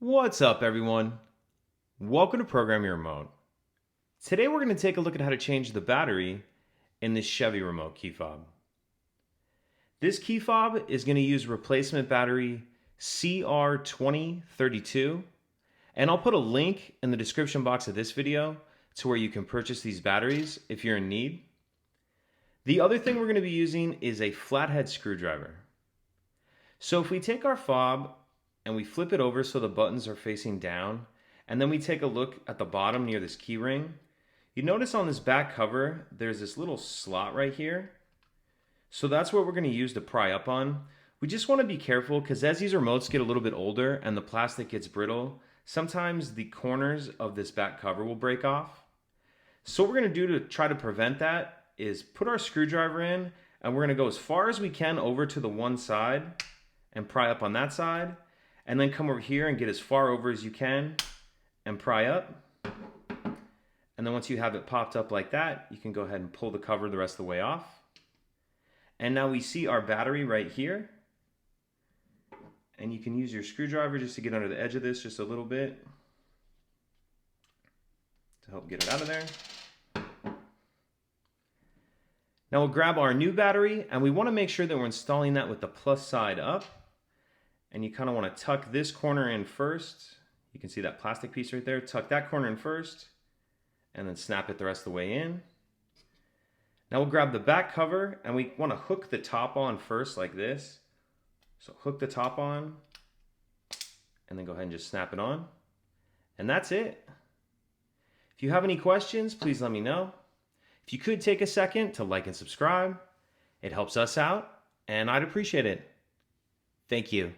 What's up, everyone? Welcome to Program Your Remote. Today we're going to take a look at how to change the battery in this Chevy remote key fob. This key fob is going to use replacement battery CR2032, and I'll put a link in the description box of this video to where you can purchase these batteries if you're in need. The other thing we're going to be using is a flathead screwdriver. So if we take our fob and we flip it over so the buttons are facing down, and then we take a look at the bottom near this key ring, you notice on this back cover there's this little slot right here. So that's what we're going to use to pry up on. We just want to be careful because as these remotes get a little bit older and the plastic gets brittle, sometimes the corners of this back cover will break off. So what we're going to do to try to prevent that is put our screwdriver in, and we're going to go as far as we can over to the one side and pry up on that side, and then come over here and get as far over as you can and pry up. And then once you have it popped up like that, you can go ahead and pull the cover the rest of the way off. And now we see our battery right here. And you can use your screwdriver just to get under the edge of this just a little bit to help get it out of there. Now we'll grab our new battery, and we want to make sure that we're installing that with the plus side up. And you kind of want to tuck this corner in first. You can see that plastic piece right there. Tuck that corner in first, and then snap it the rest of the way in. Now we'll grab the back cover, and we want to hook the top on first like this. So hook the top on, and then go ahead and just snap it on. And that's it. If you have any questions, please let me know. If you could take a second to like and subscribe, it helps us out, and I'd appreciate it. Thank you.